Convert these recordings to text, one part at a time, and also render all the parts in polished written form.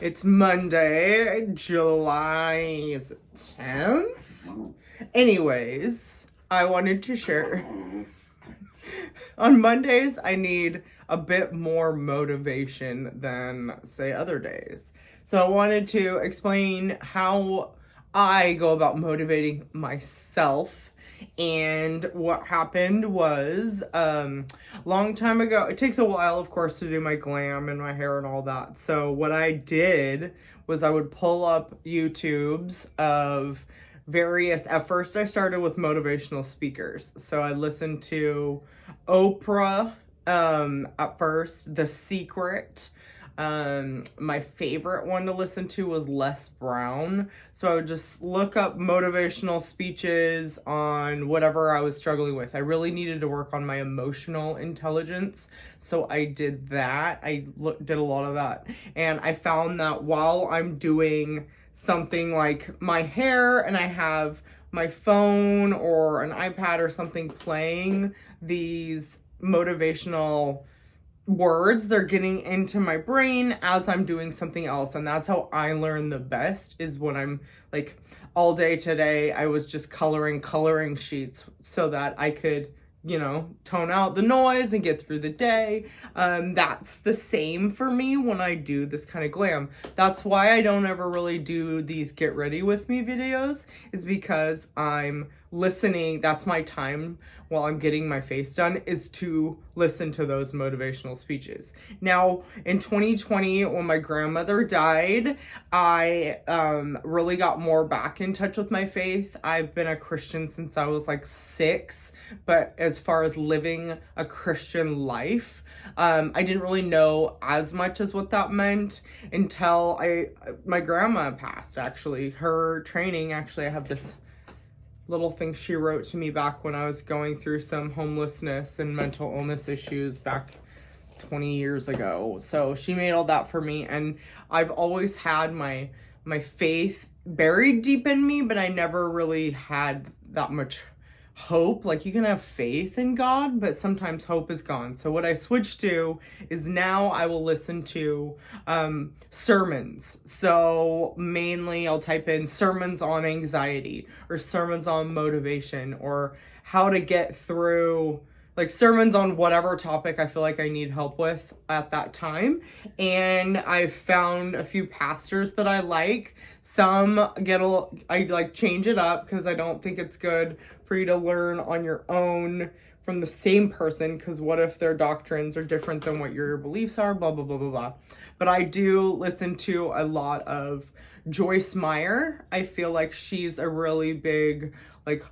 It's Monday, July 10th. Anyways, I wanted to share. On Mondays, I need a bit more motivation than, say, other days. So I wanted to explain how I go about motivating myself. And what happened was, long time ago, it takes a while, of course, to do my glam and my hair and all that. So what I did was I would pull up YouTubes of various, at first I started with motivational speakers. So I listened to Oprah, at first, The Secret. My favorite one to listen to was Les Brown. So I would just look up motivational speeches on whatever I was struggling with. I really needed to work on my emotional intelligence. So I did that. Did a lot of that. And I found that while I'm doing something like my hair and I have my phone or an iPad or something playing these motivational words, they're getting into my brain as I'm doing something else. And that's how I learn the best, is when I'm like, all day today I was just coloring sheets so that I could, tone out the noise and get through the day. That's the same for me when I do this kind of glam. That's why I don't ever really do these get ready with me videos, is because I'm listening. That's my time while I'm getting my face done, is to listen to those motivational speeches. Now, in 2020, when my grandmother died, I really got more back in touch with my faith. I've been a Christian since I was like 6, but as far as living a Christian life, I didn't really know as much as what that meant until my grandma passed. Actually, her training, I have this little thing she wrote to me back when I was going through some homelessness and mental illness issues back 20 years ago. So she made all that for me, and I've always had my faith buried deep in me, but I never really had that much hope. Like, you can have faith in God, but sometimes hope is gone. So what I switched to is now I will listen to sermons. So mainly I'll type in sermons on anxiety or sermons on motivation or how to get through, like sermons on whatever topic I feel like I need help with at that time. And I've found a few pastors that I like. Some I like change it up because I don't think it's good for you to learn on your own from the same person, because what if their doctrines are different than what your beliefs are, blah, blah, blah, blah, blah. But I do listen to a lot of Joyce Meyer. I feel like she's a really big, like,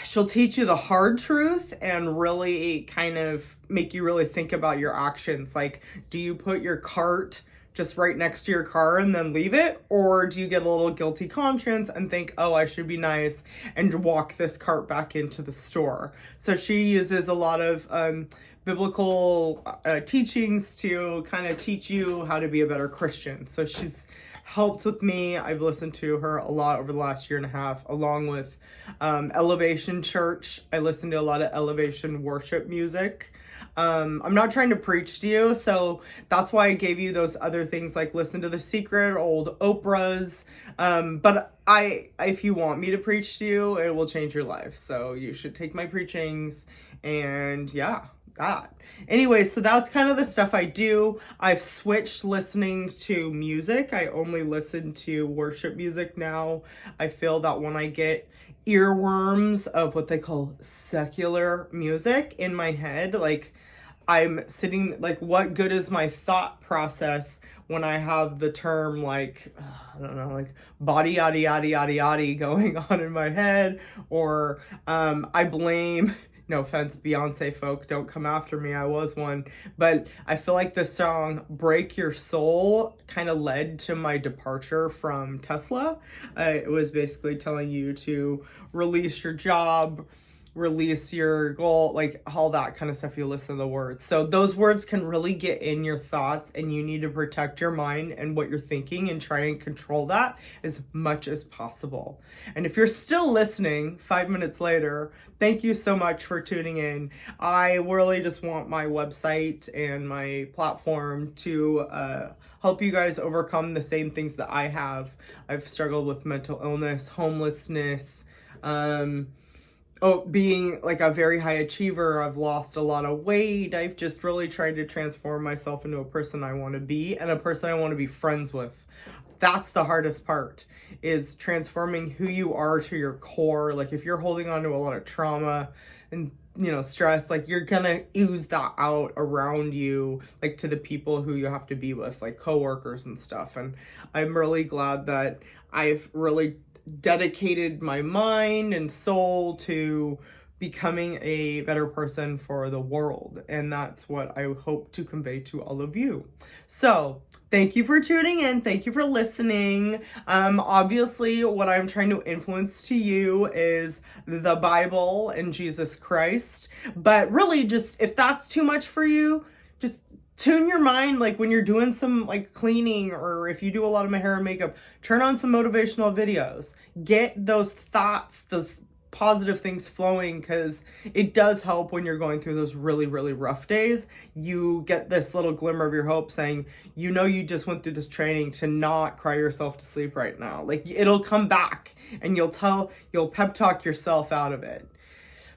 she'll teach you the hard truth and really kind of make you really think about your actions. Like, do you put your cart just right next to your car and then leave it? Or do you get a little guilty conscience and think, oh, I should be nice and walk this cart back into the store? So she uses a lot of biblical teachings to kind of teach you how to be a better Christian. So she's helped with me. I've listened to her a lot over the last year and a half, along with Elevation Church. I listen to a lot of Elevation worship music. I'm not trying to preach to you, so that's why I gave you those other things, like listen to The Secret, old Oprah's. But if you want me to preach to you, it will change your life. So you should take my preachings, and yeah, that. Anyway, so that's kind of the stuff I do. I've switched listening to music. I only listen to worship music now. I feel that when I get earworms of what they call secular music in my head, like, I'm sitting, like, what good is my thought process when I have the term, like, I don't know, like, body yada yada yada yada going on in my head, or I blame, no offense, Beyonce folk, don't come after me, I was one, but I feel like the song Break Your Soul kind of led to my departure from Tesla. It was basically telling you to release your job, release your goal, like all that kind of stuff. You listen to the words. So those words can really get in your thoughts, and you need to protect your mind and what you're thinking and try and control that as much as possible. And if you're still listening 5 minutes later, thank you so much for tuning in. I really just want my website and my platform to help you guys overcome the same things that I have. I've struggled with mental illness, homelessness, being like a very high achiever. I've lost a lot of weight. I've just really tried to transform myself into a person I want to be, and a person I want to be friends with. That's the hardest part, is transforming who you are to your core. Like if you're holding on to a lot of trauma and stress, like you're gonna ooze that out around you, like to the people who you have to be with, like coworkers and stuff. And I'm really glad that I've really dedicated my mind and soul to becoming a better person for the world, and that's what I hope to convey to all of you. So thank you for tuning in, thank you for listening. Obviously what I'm trying to influence to you is the Bible and Jesus Christ, but really, just if that's too much for you, just tune your mind, like when you're doing some like cleaning, or if you do a lot of my hair and makeup, turn on some motivational videos. Get those thoughts, those positive things flowing, because it does help when you're going through those really, really rough days. You get this little glimmer of your hope saying, you just went through this training to not cry yourself to sleep right now. Like it'll come back, and you'll pep talk yourself out of it.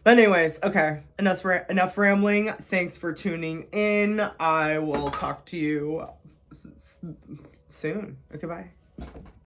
But anyways, okay, enough rambling. Thanks for tuning in. I will talk to you soon. Okay, bye.